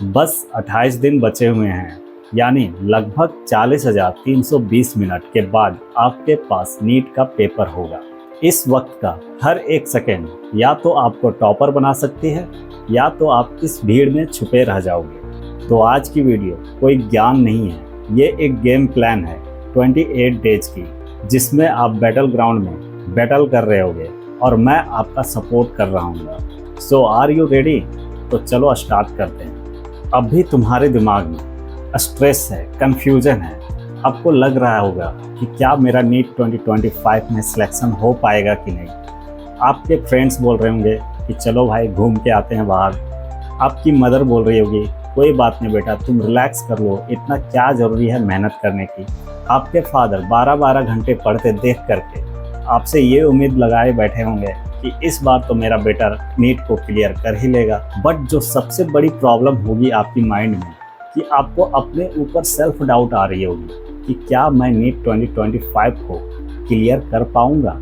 बस 28 दिन बचे हुए हैं, यानी लगभग 40,320 मिनट के बाद आपके पास नीट का पेपर होगा। इस वक्त का हर एक सेकेंड या तो आपको टॉपर बना सकती है या तो आप इस भीड़ में छुपे रह जाओगे। तो आज की वीडियो कोई ज्ञान नहीं है, ये एक गेम प्लान है 28 डेज की, जिसमें आप बैटल ग्राउंड में बैटल कर रहे होगे और मैं आपका सपोर्ट कर रहा हूँ। सो आर यू रेडी? तो चलो स्टार्ट करते हैं। अभी तुम्हारे दिमाग में स्ट्रेस है, कंफ्यूजन है, आपको लग रहा होगा कि क्या मेरा नीट 2025 में सिलेक्शन हो पाएगा कि नहीं। आपके फ्रेंड्स बोल रहे होंगे कि चलो भाई घूम के आते हैं बाहर। आपकी मदर बोल रही होगी कोई बात नहीं बेटा, तुम रिलैक्स कर लो, इतना क्या ज़रूरी है मेहनत करने की। आपके फादर 12-12 घंटे पढ़ते देख करके आपसे ये उम्मीद लगाए बैठे होंगे कि इस बार तो मेरा बेटा नीट को क्लियर कर ही लेगा। बट जो सबसे बड़ी प्रॉब्लम होगी आपकी माइंड में कि आपको अपने ऊपर सेल्फ डाउट आ रही होगी कि क्या मैं नीट 2025 को क्लियर कर पाऊंगा।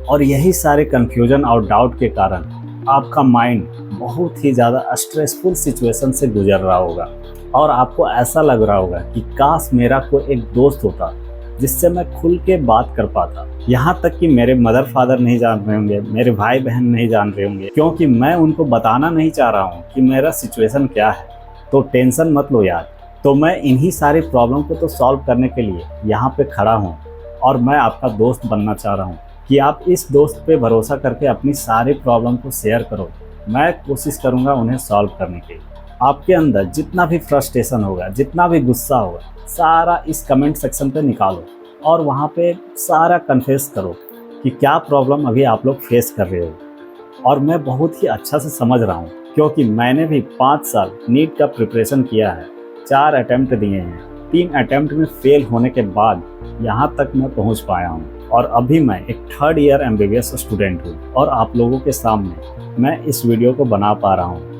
और यही सारे कन्फ्यूजन और डाउट के कारण आपका माइंड बहुत ही ज़्यादा स्ट्रेसफुल सिचुएशन से गुजर रहा होगा और आपको ऐसा लग रहा होगा कि काश मेरा कोई एक दोस्त होता जिससे मैं खुल के बात कर पाता। यहाँ तक कि मेरे मदर फादर नहीं जान रहे होंगे, मेरे भाई बहन नहीं जान रहे होंगे, क्योंकि मैं उनको बताना नहीं चाह रहा हूँ कि मेरा सिचुएशन क्या है। तो टेंशन मत लो यार। तो मैं इन्हीं सारी प्रॉब्लम को तो सॉल्व करने के लिए यहाँ पे खड़ा हूँ और मैं आपका दोस्त बनना चाह रहा हूँ कि आप इस दोस्त पे भरोसा करके अपनी सारी प्रॉब्लम को शेयर करो। मैं कोशिश करूँगा उन्हें सॉल्व करने की। आपके अंदर जितना भी फ्रस्ट्रेशन होगा, जितना भी गुस्सा होगा, सारा इस कमेंट सेक्शन पे निकालो और वहाँ पे सारा कन्फेस करो कि क्या प्रॉब्लम अभी आप लोग फेस कर रहे हो। और मैं बहुत ही अच्छा से समझ रहा हूँ, क्योंकि मैंने भी 5 साल नीट का प्रिपरेशन किया है, 4 अटैम्प्ट दिए हैं, 3 अटैम्प्ट में फेल होने के बाद यहाँ तक मैं पहुँच पाया हूँ। और अभी मैं एक 3rd ईयर MBBS स्टूडेंट हूँ और आप लोगों के सामने मैं इस वीडियो को बना पा रहा हूँ।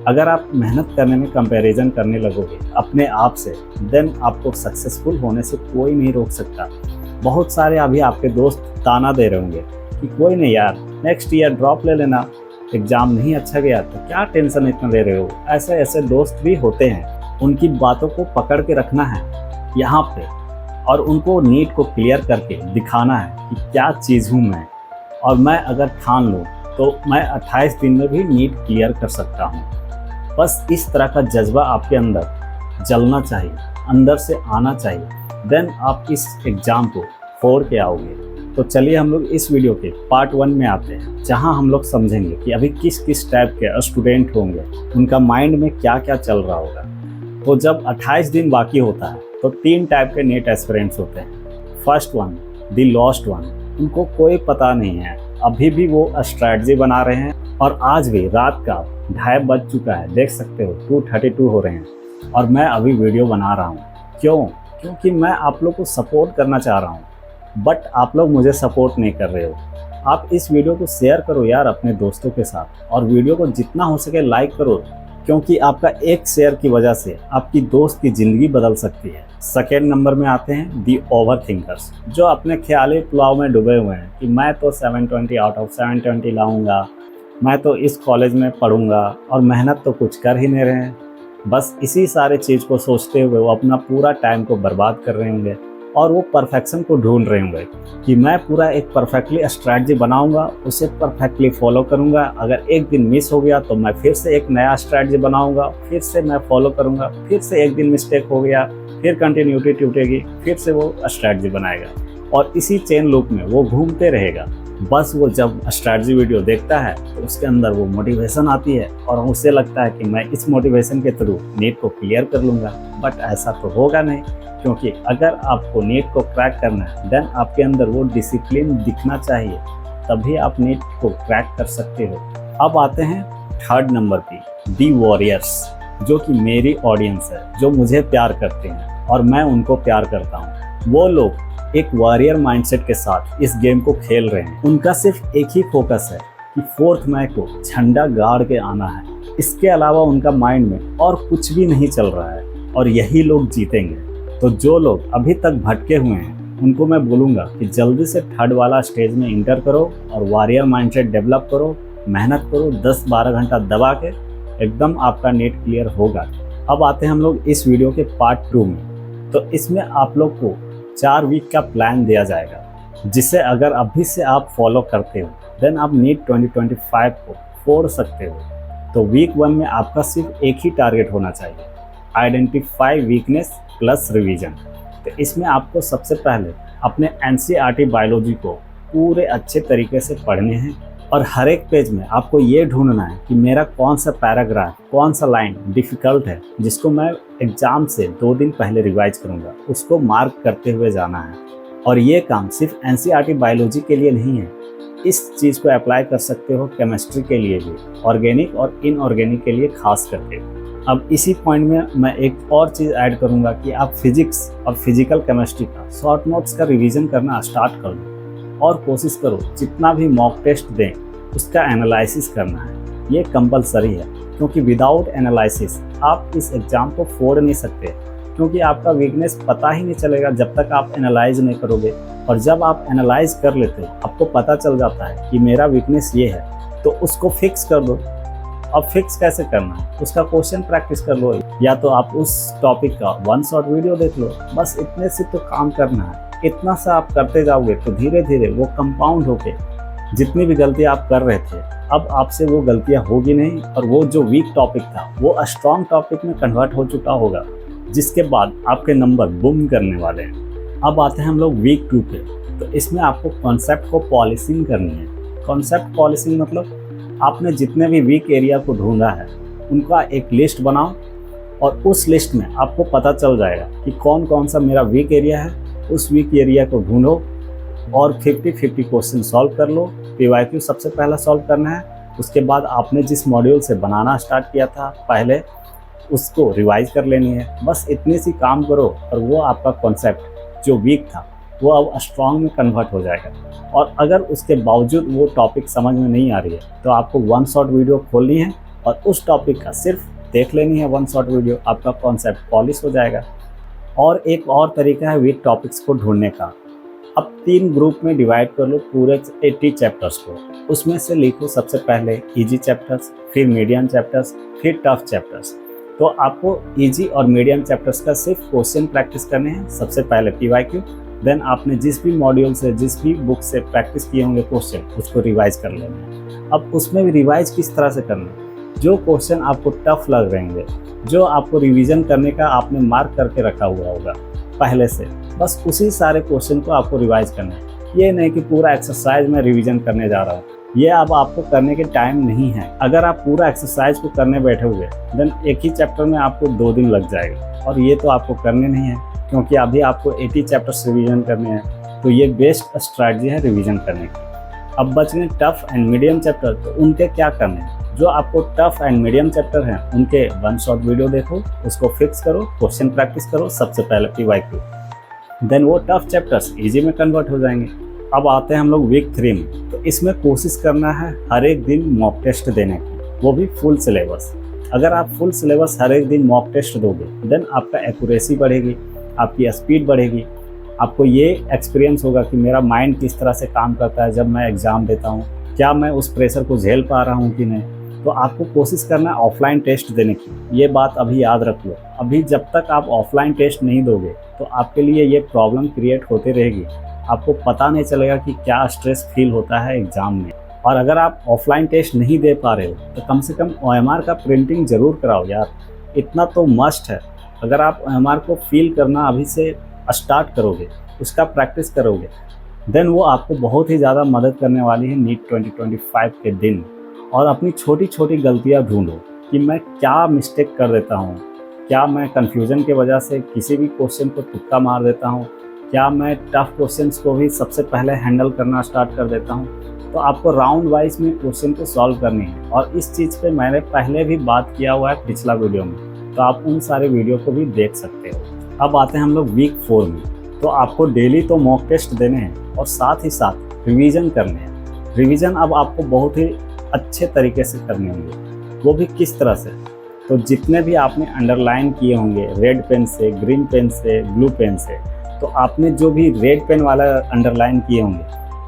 अगर आप मेहनत करने में कंपैरिजन करने लगोगे अपने आप से, देन आपको सक्सेसफुल होने से कोई नहीं रोक सकता। बहुत सारे अभी आपके दोस्त ताना दे रहे होंगे कि कोई नहीं यार, नेक्स्ट ईयर ड्रॉप ले लेना, एग्ज़ाम नहीं अच्छा गया तो क्या टेंशन इतना ले रहे हो। ऐसे ऐसे दोस्त भी होते हैं, उनकी बातों को पकड़ के रखना है यहाँ पे और उनको नीट को क्लियर करके दिखाना है कि क्या चीज़ हूँ मैं। और मैं अगर ठान लूँ तो मैं 28 दिन में भी नीट क्लियर कर सकता हूँ। बस इस तरह का जज्बा आपके अंदर जलना चाहिए, अंदर से आना चाहिए, देन आप इस एग्ज़ाम को फोड़ के आओगे। तो चलिए हम लोग इस वीडियो के पार्ट 1 में आते हैं, जहां हम लोग समझेंगे कि अभी किस किस टाइप के स्टूडेंट होंगे, उनका माइंड में क्या क्या चल रहा होगा। तो जब 28 दिन बाकी होता है तो 3 टाइप के नीट एस्पिरेंट्स होते हैं। First one, the lost one, उनको कोई पता नहीं है, अभी भी वो स्ट्रैटेजी बना रहे हैं और आज भी रात का 2:30 बज चुका है, देख सकते हो 2:32 हो रहे हैं और मैं अभी वीडियो बना रहा हूँ। क्योंकि मैं आप लोग को सपोर्ट करना चाह रहा हूँ, बट आप लोग मुझे सपोर्ट नहीं कर रहे हो। आप इस वीडियो को शेयर करो यार अपने दोस्तों के साथ और वीडियो को जितना हो सके लाइक करो, क्योंकि आपका एक शेयर की वजह से आपकी दोस्त की ज़िंदगी बदल सकती है। सेकेंड नंबर में आते हैं दी ओवर थिंकर्स, जो अपने ख्याली पुलाव में डूबे हुए हैं कि मैं तो 720 आउट ऑफ 720 लाऊंगा, मैं तो इस कॉलेज में पढ़ूंगा और मेहनत तो कुछ कर ही नहीं रहे हैं। बस इसी सारे चीज़ को सोचते हुए वो अपना पूरा टाइम को बर्बाद कर रहे होंगे और वो परफेक्शन को ढूंढ रहे होंगे कि मैं पूरा एक परफेक्टली स्ट्रैटेजी बनाऊंगा, उसे परफेक्टली फॉलो करूंगा, अगर एक दिन मिस हो गया तो मैं फिर से एक नया स्ट्रैटेजी बनाऊंगा, फिर से मैं फॉलो करूंगा, फिर से एक दिन मिस्टेक हो गया, फिर कंटिन्यूटी टूटेगी, फिर से वो स्ट्रैटेजी बनाएगा और इसी चेन लूप में वो घूमते रहेगा। बस वो जब स्ट्रैटेजी वीडियो देखता है तो उसके अंदर वो मोटिवेशन आती है और उसे लगता है कि मैं इस मोटिवेशन के थ्रू नीट को क्लियर कर लूँगा। बट ऐसा तो होगा नहीं, क्योंकि अगर आपको नीट को क्रैक करना है देन आपके अंदर वो डिसिप्लिन दिखना चाहिए, तभी आप नीट को क्रैक कर सकते हो। अब आते हैं 3rd नंबर पे, दी वॉरियर्स, जो कि मेरी ऑडियंस है, जो मुझे प्यार करते हैं और मैं उनको प्यार करता हूँ। वो लोग एक वॉरियर माइंडसेट के साथ इस गेम को खेल रहे हैं। उनका सिर्फ एक ही फोकस है कि 4th मई को झंडा गाड़ के आना है। इसके अलावा उनका माइंड में और कुछ भी नहीं चल रहा है और यही लोग जीतेंगे। तो जो लोग अभी तक भटके हुए हैं उनको मैं बोलूँगा कि जल्दी से 3rd वाला स्टेज में इंटर करो और वॉरियर माइंडसेट डेवलप करो, मेहनत करो, 10-12 घंटा दबा के एकदम आपका नीट क्लियर होगा। अब आते हैं हम लोग इस वीडियो के पार्ट 2 में। तो इसमें आप लोग को 4 वीक का प्लान दिया जाएगा, जिसे अगर अभी से आप फॉलो करते हो देन आप नीट 2025 को फोड़ सकते हो। तो वीक 1 में आपका सिर्फ एक ही टारगेट होना चाहिए, आइडेंटिफाई वीकनेस प्लस रिवीजन। तो इसमें आपको सबसे पहले अपने एनसीईआरटी बायोलॉजी को पूरे अच्छे तरीके से पढ़ने हैं और हर एक पेज में आपको ये ढूंढना है कि मेरा कौन सा पैराग्राफ, कौन सा लाइन डिफ़िकल्ट है, जिसको मैं एग्ज़ाम से 2 दिन पहले रिवाइज करूँगा, उसको मार्क करते हुए जाना है। और ये काम सिर्फ एनसीईआरटी बायोलॉजी के लिए नहीं है, इस चीज़ को अप्लाई कर सकते हो केमिस्ट्री के लिए भी, ऑर्गेनिक और इनऑर्गेनिक के लिए खास करके। अब इसी पॉइंट में मैं एक और चीज़ ऐड करूँगा कि आप फिजिक्स और फिजिकल केमिस्ट्री का शॉर्ट नोट्स का रिवीजन करना स्टार्ट कर दो और कोशिश करो जितना भी मॉक टेस्ट दें उसका एनालिसिस करना है। ये कंपलसरी है, क्योंकि विदाउट एनालिसिस आप इस एग्ज़ाम को फोड़ नहीं सकते, क्योंकि आपका वीकनेस पता ही नहीं चलेगा जब तक आप एनालाइज नहीं करोगे। और जब आप एनालाइज कर लेते हो आपको पता चल जाता है कि मेरा वीकनेस ये है, तो उसको फिक्स कर दो। अब फिक्स कैसे करना है, उसका क्वेश्चन प्रैक्टिस कर लो, या तो आप उस टॉपिक का 1 शॉर्ट वीडियो देख लो। बस इतने से तो काम करना है। इतना सा आप करते जाओगे तो धीरे धीरे वो कंपाउंड होके जितनी भी गलतियाँ आप कर रहे थे अब आपसे वो गलतियाँ होगी नहीं, और वो जो वीक टॉपिक था वो स्ट्रॉन्ग टॉपिक में कन्वर्ट हो चुका होगा, जिसके बाद आपके नंबर बूम करने वाले हैं। अब आते हैं हम लोग वीक 2 पे। तो इसमें आपको कॉन्सेप्ट को पॉलिशिंग करनी है। कॉन्सेप्ट पॉलिशिंग मतलब आपने जितने भी वीक एरिया को ढूंढा है उनका एक लिस्ट बनाओ, और उस लिस्ट में आपको पता चल जाएगा कि कौन कौन सा मेरा वीक एरिया है। उस वीक एरिया को ढूंढो और 50-50 क्वेश्चन सॉल्व कर लो। पीवाईक्यू सबसे पहला सॉल्व करना है, उसके बाद आपने जिस मॉड्यूल से बनाना स्टार्ट किया था पहले उसको रिवाइज कर लेनी है। बस इतनी सी काम करो और वो आपका कॉन्सेप्ट जो वीक था वो अब स्ट्रॉन्ग में कन्वर्ट हो जाएगा। और अगर उसके बावजूद वो टॉपिक समझ में नहीं आ रही है तो आपको 1 शॉर्ट वीडियो खोलनी है और उस टॉपिक का सिर्फ देख लेनी है 1 शॉर्ट वीडियो, आपका कॉन्सेप्ट पॉलिश हो जाएगा। और एक और तरीका है वीक टॉपिक्स को ढूंढने का। अब 3 ग्रुप में डिवाइड कर लो पूरे 80 चैप्टर्स को। उसमें से लिखो सबसे पहले इजी चैप्टर्स, फिर मीडियम चैप्टर्स, फिर टफ चैप्टर्स। तो आपको इजी और मीडियम चैप्टर्स का सिर्फ क्वेश्चन प्रैक्टिस करने हैं। सबसे पहले पीवाईक्यू, देन आपने जिस भी मॉड्यूल से, जिस भी बुक से प्रैक्टिस किए होंगे क्वेश्चन, उसको रिवाइज कर लेना है। अब उसमें भी रिवाइज किस तरह से करना है, जो क्वेश्चन आपको टफ लग रहे होंगे, जो आपको रिवीजन करने का आपने मार्क करके रखा हुआ होगा पहले से, बस उसी सारे क्वेश्चन को आपको रिवाइज करना है। ये नहीं कि पूरा एक्सरसाइज में रिवीजन करने जा रहा हूँ, ये अब आपको करने के टाइम नहीं है। अगर आप पूरा एक्सरसाइज को करने बैठोगे देन एक ही चैप्टर में आपको 2 दिन लग जाएगा, और ये तो आपको करने नहीं है, क्योंकि अभी आपको 80 चैप्टर्स रिवीजन करने हैं। तो ये बेस्ट स्ट्रैटेजी है रिवीजन करने की। अब बच गए टफ एंड मीडियम चैप्टर, तो उनके क्या करने हैं। जो आपको टफ एंड मीडियम चैप्टर हैं उनके 1 शॉर्ट वीडियो देखो, उसको फिक्स करो, क्वेश्चन प्रैक्टिस करो सबसे पहले पीवाईक्यू, देन वो टफ चैप्टर्स इजी में कन्वर्ट हो जाएंगे। अब आते हैं हम लोग वीक 3 में। तो इसमें कोशिश करना है हर एक दिन मॉक टेस्ट देने की, वो भी फुल सिलेबस। अगर आप फुल सिलेबस हर एक दिन मॉक टेस्ट दोगे देन आपका एक्यूरेसी बढ़ेगी, आपकी स्पीड बढ़ेगी। आपको ये एक्सपीरियंस होगा कि मेरा माइंड किस तरह से काम करता है जब मैं एग्ज़ाम देता हूँ, क्या मैं उस प्रेशर को झेल पा रहा हूँ कि नहीं। तो आपको कोशिश करना है ऑफलाइन टेस्ट देने की, ये बात अभी याद रख लो। अभी जब तक आप ऑफलाइन टेस्ट नहीं दोगे तो आपके लिए ये प्रॉब्लम क्रिएट होती रहेगी, आपको पता नहीं चलेगा कि क्या स्ट्रेस फील होता है एग्ज़ाम में। और अगर आप ऑफलाइन टेस्ट नहीं दे पा रहे हो तो कम से कम OMR का प्रिंटिंग ज़रूर कराओ यार, इतना तो मस्ट है। अगर आप OMR को फील करना अभी से स्टार्ट करोगे, उसका प्रैक्टिस करोगे, देन वो आपको बहुत ही ज़्यादा मदद करने वाली है नीट 2025 के दिन। और अपनी छोटी छोटी गलतियाँ ढूंढो कि मैं क्या मिस्टेक कर देता हूँ, क्या मैं कन्फ्यूज़न की वजह से किसी भी क्वेश्चन को तुक्का मार देता हूँ, क्या मैं टफ क्वेश्चंस को भी सबसे पहले हैंडल करना स्टार्ट कर देता हूँ। तो आपको राउंड वाइज में क्वेश्चन को सॉल्व करनी है, और इस चीज़ पे मैंने पहले भी बात किया हुआ है पिछला वीडियो में, तो आप उन सारे वीडियो को भी देख सकते हो। अब आते हैं हम लोग वीक 4 में। तो आपको डेली तो मॉक टेस्ट देने हैं और साथ ही साथ रिवीजन करने हैं। रिवीजन अब आपको बहुत ही अच्छे तरीके से करने होंगे, वो भी किस तरह से। तो जितने भी आपने अंडरलाइन किए होंगे रेड पेन से, ग्रीन पेन से, ब्लू पेन से, तो आपने जो भी रेड पेन वाला अंडरलाइन किए होंगे,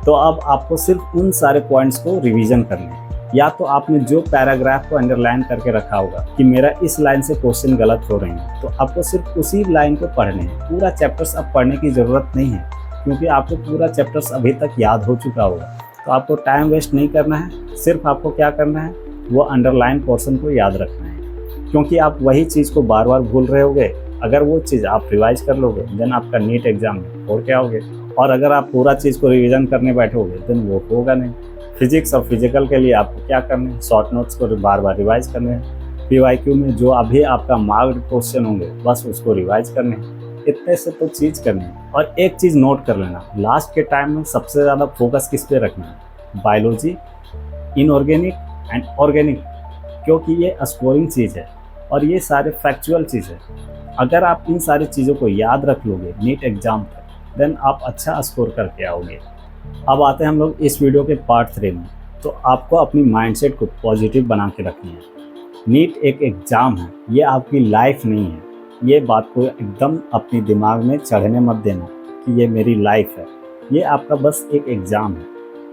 तो अब आपको सिर्फ उन सारे पॉइंट्स को रिवीजन करने हैं। या तो आपने जो पैराग्राफ को अंडरलाइन करके रखा होगा कि मेरा इस लाइन से क्वेश्चन गलत हो रहे हैं, तो आपको सिर्फ उसी लाइन को पढ़ने हैं। पूरा चैप्टर्स अब पढ़ने की ज़रूरत नहीं है, क्योंकि आपको पूरा चैप्टर्स अभी तक याद हो चुका होगा। तो आपको टाइम वेस्ट नहीं करना है, सिर्फ आपको क्या करना है, वो अंडरलाइन पोर्शन को याद रखना है, क्योंकि आप वही चीज़ को बार बार भूल रहे होगे। अगर वो चीज़ आप रिवाइज कर लोगे देन आपका नीट एग्जाम में छोड़ के आओगे, और अगर आप पूरा चीज़ को रिवीजन करने बैठोगे देन वो होगा नहीं। फिजिक्स और फिजिकल के लिए आपको क्या करना है, शॉर्ट नोट्स को बार बार रिवाइज करने हैं। PYQ में जो अभी आपका मार्क्ड क्वेश्चन होंगे बस उसको रिवाइज करने हैं। इतने से तो चीज़ करनी है। और एक चीज़ नोट कर लेना, लास्ट के टाइम में सबसे ज़्यादा फोकस किस पे रखना है, बायोलॉजी, इनऑर्गेनिक एंड ऑर्गेनिक, क्योंकि ये स्कोरिंग चीज़ है और ये सारे फैक्चुअल चीज़ है। अगर आप इन सारी चीज़ों को याद रख लोगे नीट एग्जाम तक देन आप अच्छा स्कोर करके आओगे। अब आते हैं हम लोग इस वीडियो के पार्ट 3 में। तो आपको अपनी माइंडसेट को पॉजिटिव बना के रखनी है। नीट एक एग्ज़ाम है, ये आपकी लाइफ नहीं है। ये बात को एकदम अपने दिमाग में चढ़ने मत देना कि ये मेरी लाइफ है। ये आपका बस एक एग्ज़ाम है।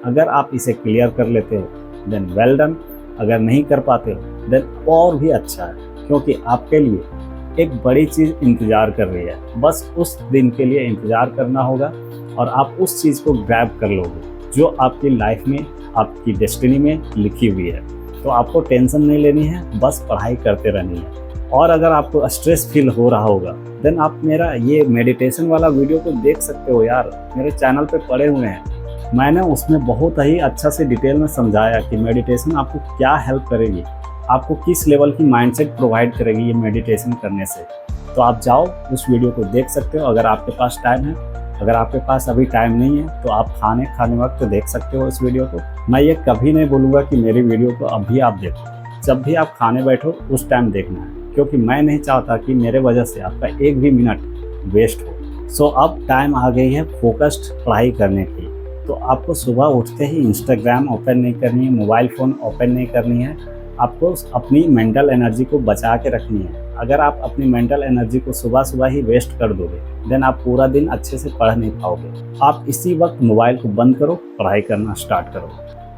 अगर आप इसे क्लियर कर लेते हो देन वेल डन, अगर नहीं कर पाते हो देन और भी अच्छा है, क्योंकि आपके लिए एक बड़ी चीज़ इंतज़ार कर रही है। बस उस दिन के लिए इंतज़ार करना होगा और आप उस चीज़ को ग्रैब कर लोगे जो आपकी लाइफ में, आपकी डेस्टिनी में लिखी हुई है। तो आपको टेंशन नहीं लेनी है, बस पढ़ाई करते रहनी है। और अगर आपको स्ट्रेस फील हो रहा होगा देन आप मेरा ये मेडिटेशन वाला वीडियो को देख सकते हो यार, मेरे चैनल पे पड़े हुए हैं। मैंने उसमें बहुत ही अच्छा से डिटेल में समझाया कि मेडिटेशन आपको क्या हेल्प करेगी, आपको किस लेवल की माइंडसेट प्रोवाइड करेगी ये मेडिटेशन करने से। तो आप जाओ उस वीडियो को देख सकते हो अगर आपके पास टाइम है। अगर आपके पास अभी टाइम नहीं है तो आप खाने वक्त देख सकते हो इस वीडियो को। मैं ये कभी नहीं बोलूँगा कि मेरी वीडियो को अभी आप देखो, जब भी आप खाने बैठो उस टाइम देखना है, क्योंकि मैं नहीं चाहता कि मेरे वजह से आपका एक भी मिनट वेस्ट हो। सो अब टाइम आ गई है फोकस्ड पढ़ाई करने की। तो आपको सुबह उठते ही इंस्टाग्राम ओपन नहीं करनी है, मोबाइल फ़ोन ओपन नहीं करनी है। आपको अपनी मेंटल एनर्जी को बचा के रखनी है। अगर आप अपनी मेंटल एनर्जी को सुबह ही वेस्ट कर दोगे देन आप पूरा दिन अच्छे से पढ़ नहीं पाओगे। आप इसी वक्त मोबाइल को बंद करो, पढ़ाई करना स्टार्ट करो।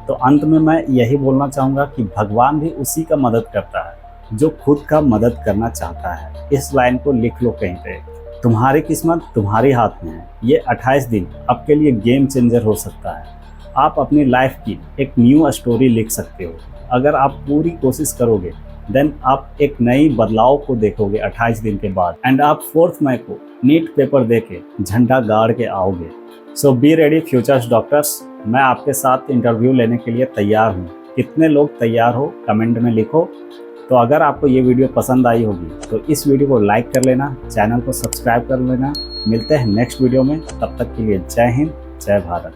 तो अंत में मैं यही बोलना चाहूँगा कि भगवान भी उसी का मदद करता है जो खुद का मदद करना चाहता है। इस लाइन को लिख लो कहीं पे। तुम्हारी किस्मत तुम्हारे हाथ में है। ये 28 दिन आपके लिए गेम चेंजर हो सकता है। आप अपनी लाइफ की एक न्यू स्टोरी लिख सकते हो। अगर आप पूरी कोशिश करोगे देन आप एक नई बदलाव को देखोगे 28 दिन के बाद, एंड आप 4 मई को नीट पेपर देके झंडा गाड़ के आओगे। सो बी रेडी फ्यूचर्स डॉक्टर्स। मैं आपके साथ इंटरव्यू लेने के लिए तैयार हूँ। कितने लोग तैयार हो कमेंट में लिखो। तो अगर आपको ये वीडियो पसंद आई होगी तो इस वीडियो को लाइक कर लेना, चैनल को सब्सक्राइब कर लेना। मिलते हैं नेक्स्ट वीडियो में, तब तक के लिए जय हिंद, जय भारत।